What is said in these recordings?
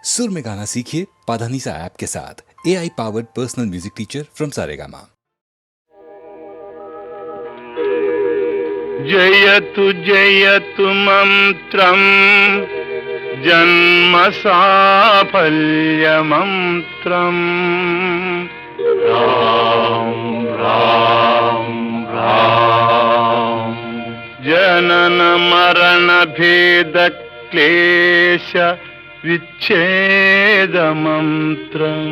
सुर में गाना सीखिए पाधानीसा ऐप के साथ। AI powered personal music teacher from Saregama. जयतु जयतु मंत्रम जन्म साफल्य मंत्रम राम राम राम जनन मरण भेद क्लेश विच्छेद मंत्रम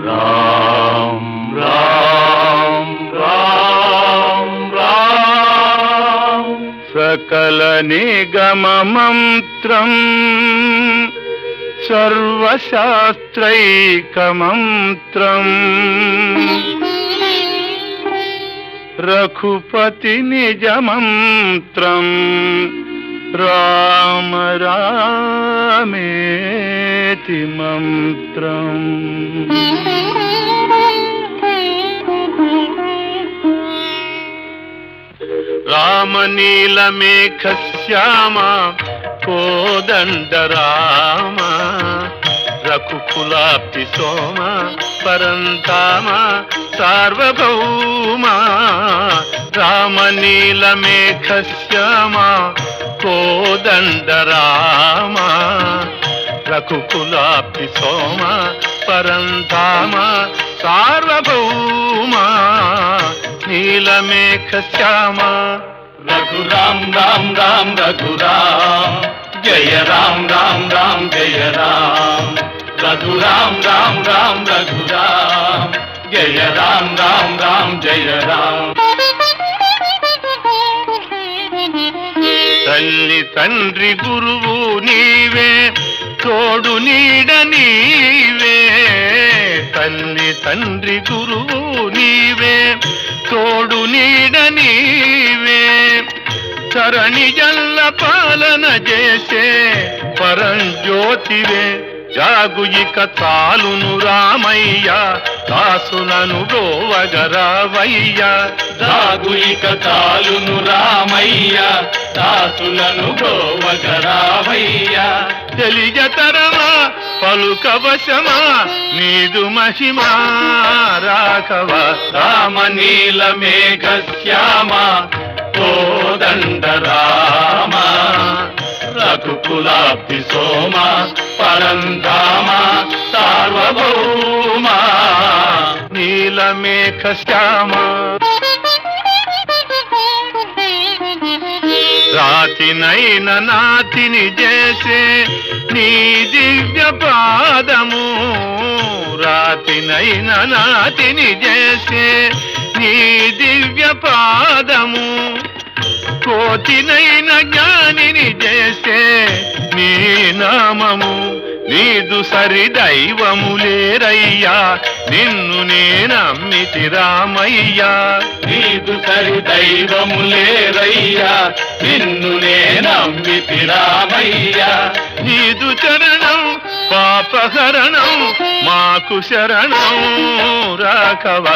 राम राम राम राम सकल निगम मंत्रम सर्वशास्त्रैक मंत्रम रघुपति निज मंत्रम राम रामेति मंत्रम राम नील मेघ श्याम कोदंड राम रघुकुलाब्धि सोम परंताम सार्वभौम राम नील मेघ श्याम कोदंड राम रघुकुलाब्धि सोम परंताम सार्वभौम नीलमेघ श्याम रघुराम राम राम रघुराम जय राम राम राम जय राम रघुराम राम राम रघुराम जय राम राम राम जय राम తల్లి తండ్రి గురువు నీవే తోడు నీడ నీవే తల్లి తండ్రి గురువు నీవే తోడు నీడ నీవే చరణి జల్ల పాలన చేసే పరంజ్యోతివే జాగు ఇక చాలును రామయ్య దాసులను గోవగరావయ్య జాగు ఇక చాలును రామయ్య దాసులను గోవగరావయ్య తెలియతరమా పలుకవశమా నీదు మహిమా రాఘవ రామ నీల మేఘ శ్యామ కోదండ రామ రఘుకులాబ్ధి సోమ పరంధామ సార్వభౌమ నీలమేఘ శ్యామ రాతినైన నాతిని చేసే నీ దివ్య పాదము రాతినైన నాతిని చేసే నీ దివ్య పాదము కోతినైన జ్ఞానిని చేసే నీ నామము నీదు సరి దైవము లేరయ్యా నిన్ను నేనమ్మితి రామయ్యా నీదు సరి దైవము లేరయ్యా నిన్ను నేనమ్మితి రామయ్యా నీదు చరణం పాపహరణం మాకు శరణం రాఘవ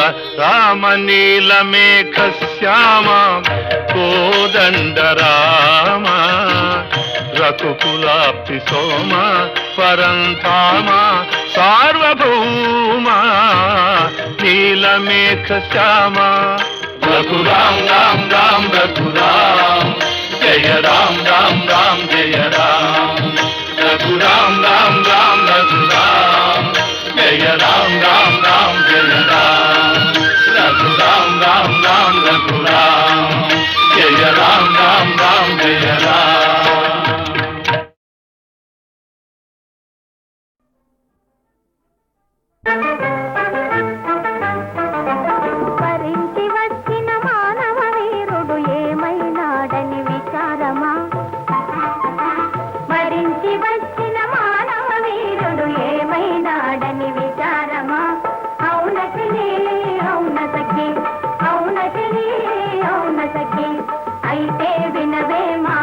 రామ నీల మేఘ శ్యామ కోదండ రామ రఘుకులాబ్ధి సోమ పరంధామ సార్వభౌమ నీలమేఘ శ్యామ రఘురాం రాం రాం రఘురాం జయ రాం రాం రాం జయ రాం రఘురాం రాం రాం రఘురాం జయ రాం రాం రాం జయ రాం రఘురాం రాం రాం రఘురాం జయ రాం రాం రాం జయ రాం అయితే వినవే మా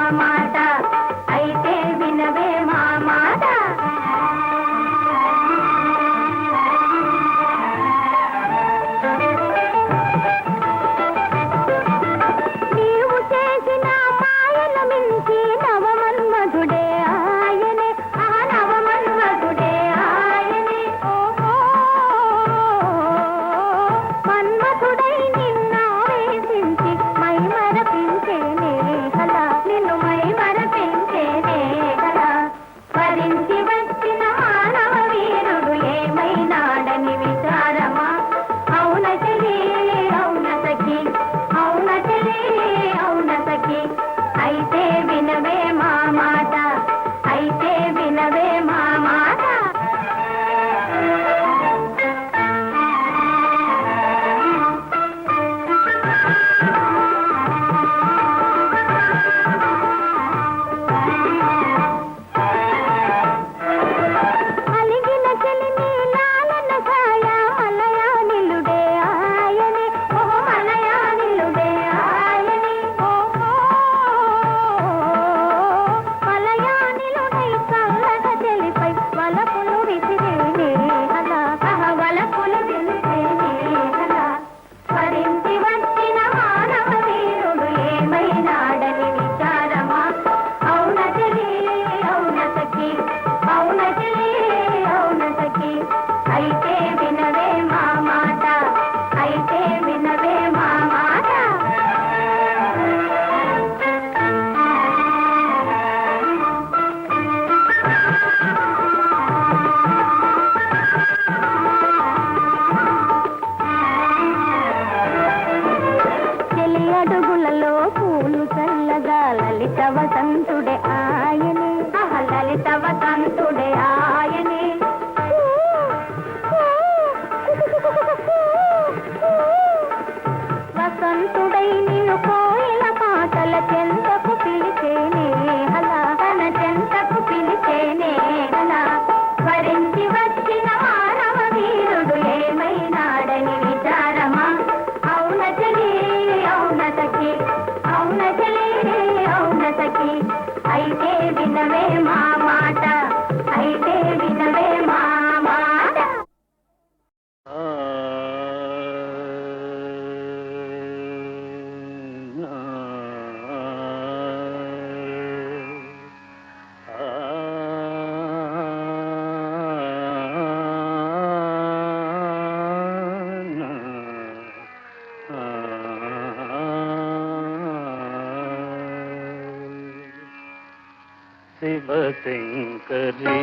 శివశంకరీ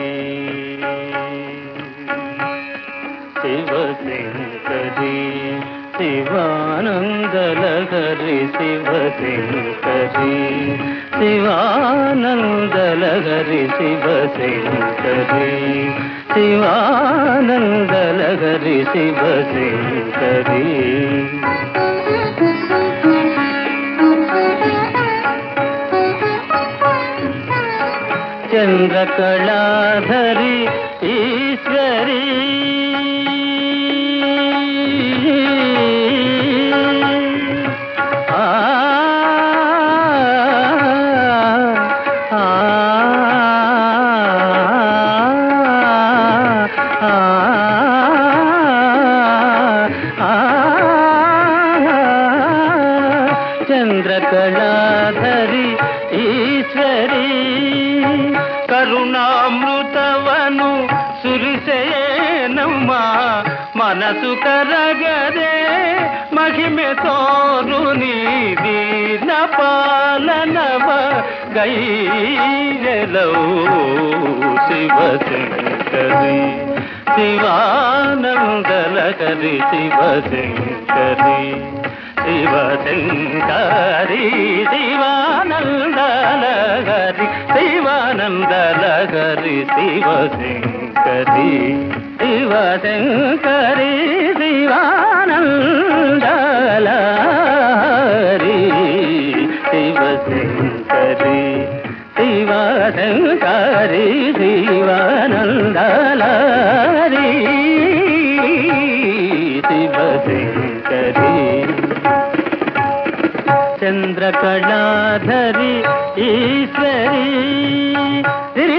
శివశంకరీ శివానందలహరి శివశంకరీ శివానందలహరి శివశంకరీ శివానందలహరి శివశంకరీ చంద్రకళాధరి ఈశ్వరీ చంద్రకళాధరి ఈశ్వరీ కరుణామృతవను సురిసేనమ్మ మనసు కరగదే మహిమె తోరుని దీన పాలనవ గైలౌ శివశంకరి శివానందలహరి శివశంకరి శివశంకరి శివానందలహరి శివానందలహరి శివశంకరి శివశంకరి శివానందలహరి శివశంకరి శివశంకరి శివానందలహరి శివశంకరి చంద్రకళాధరి ఈశ్వరీ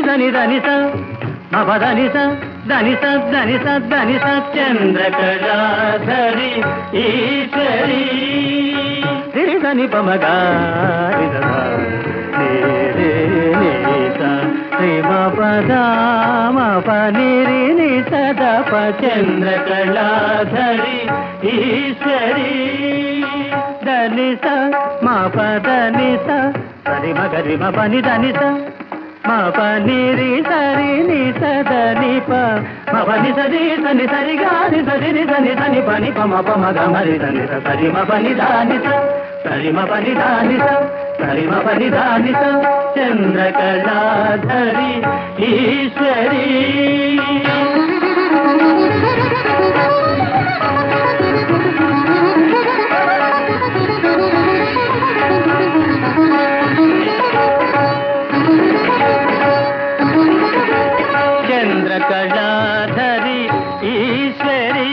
ధని ధని స మదని స ధని స ధని స ధని స చంద్రకళాధరి ఈశ్వరీ ధని పమగా పనిరి సదప చంద్రకళాధరి ఈశ్వరీ ధనిస మా పదనిస సరి మగరి మ పని ధనిస మా పనిరి సరి ని సదని ప మ పని సరి సని సరి గాని సరి ని సని సని పని ప మ ప మ గ మరి ధని స సరి మ పని ధానిస సరి మ పని ధానిస సరి మ పని ధానిస చంద్రకళాధరి ఈశ్వరీ చంద్రకళాధరి ఈశ్వరీ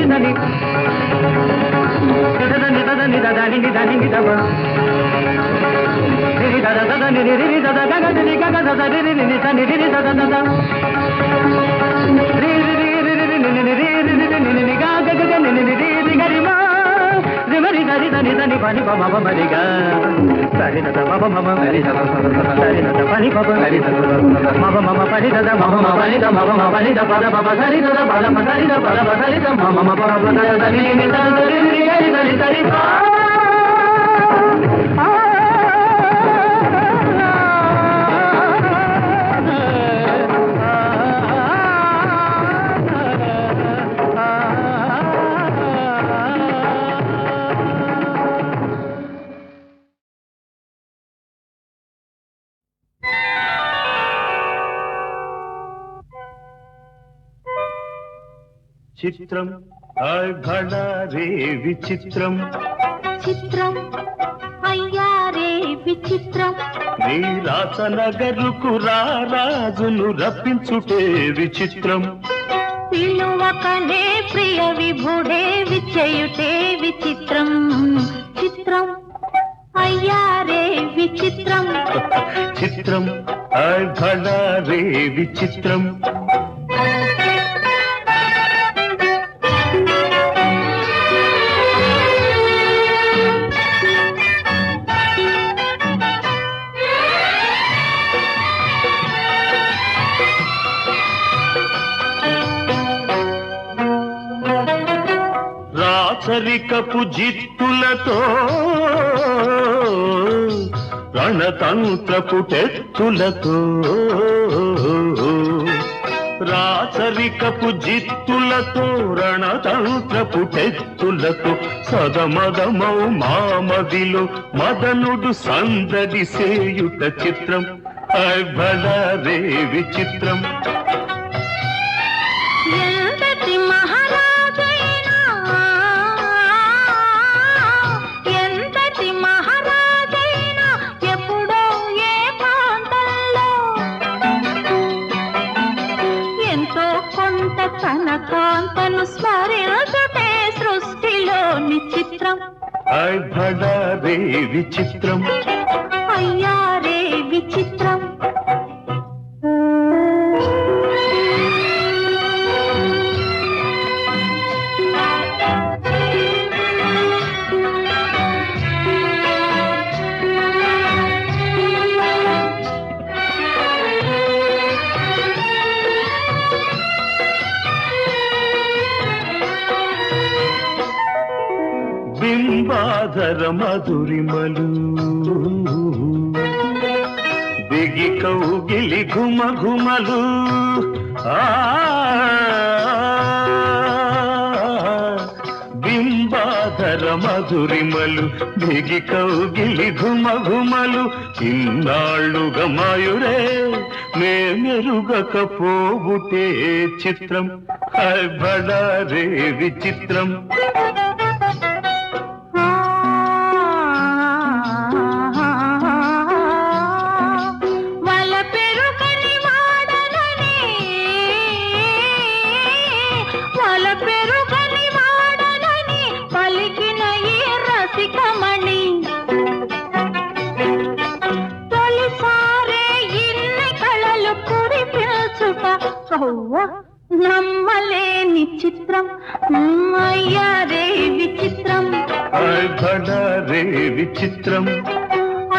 దని చిత్రం భళా రే విచిత్రం చిత్రం అయ్యా రే విచిత్రం నీ రాసనగరుకు రాజును రప్పించుటే విచిత్రం పిలువకనే ప్రియ విభుడే విచేయుటే విచిత్రం చిత్రం అయ్యా రే విచిత్రం చిత్రం భళా రే విచిత్రం రాచరికపు జిత్తులతో రణతంత్రపు టెత్తులతో రాచరికపు జిత్తులతో రణతంత్రపు టెత్తులతో సదమదమౌ మామదిలో మదనుడు సందడి సేయుట చిత్రం భళా రే విచిత్రం ఎంతటి మహారాజైనా ఎంతటి మహారాజైనా ఎప్పుడో ఏ ప్రాంతంలో ఎంతో కొంత తన కాంతను స్మరించుటే సృష్టిలోని చిత్రం భళా రే విచిత్రం అయ్యా రే విచిత్రం బింబాధర మధురిమలు బిగి కౌగిలి ఘుమ ఘుమలు బింబాధర మధురిమలు బిగి కౌగిలి ఘుమ ఘుమలు ఇన్నాళ్ళుగా మాయురే మేమెరుగకపోబుటే చిత్రం భళా రే విచిత్రం నమ్మలేని చిత్రం అయ్యా రే విచిత్రం భళా రే విచిత్రం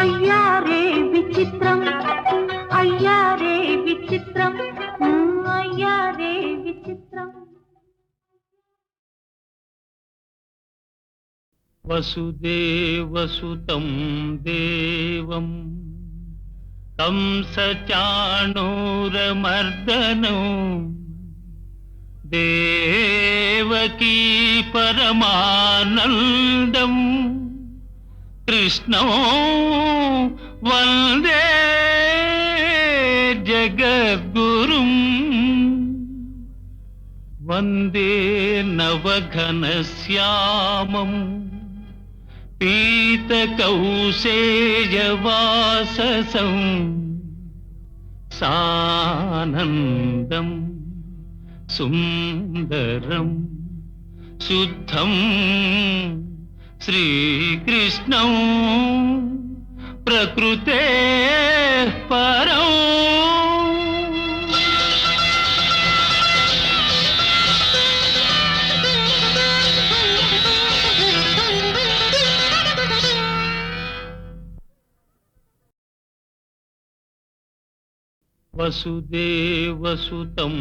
అయ్యా రే విచిత్రం అయ్యా రే విచిత్రం అయ్యా రే విచిత్రం వసుదేవసుతం దేవం కంసచాణూరమర్దనం దేవకీ పరమానందం కృష్ణో వందే జగద్గురుం వందే నవఘనశ్యామం పీతకౌశేయవాససం సానందం సుందరం శుద్ధం శ్రీకృష్ణం ప్రకృతే పరం. వసుదేవసుతం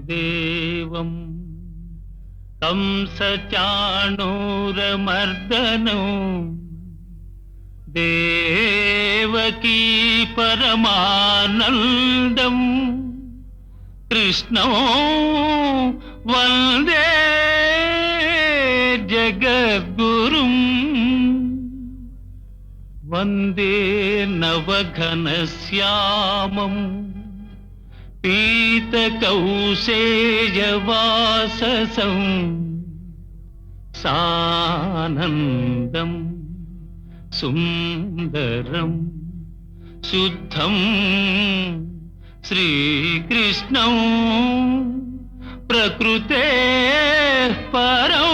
దేవం కంసచాణూరమర్దనం దేవకీ పరమానందం కృష్ణం వందే జగద్గురుం. వందే నవఘనశ్యామం పీతకౌసేయవాససం సానందం సుందరం శుద్ధం శ్రీకృష్ణం ప్రకృతే పరం.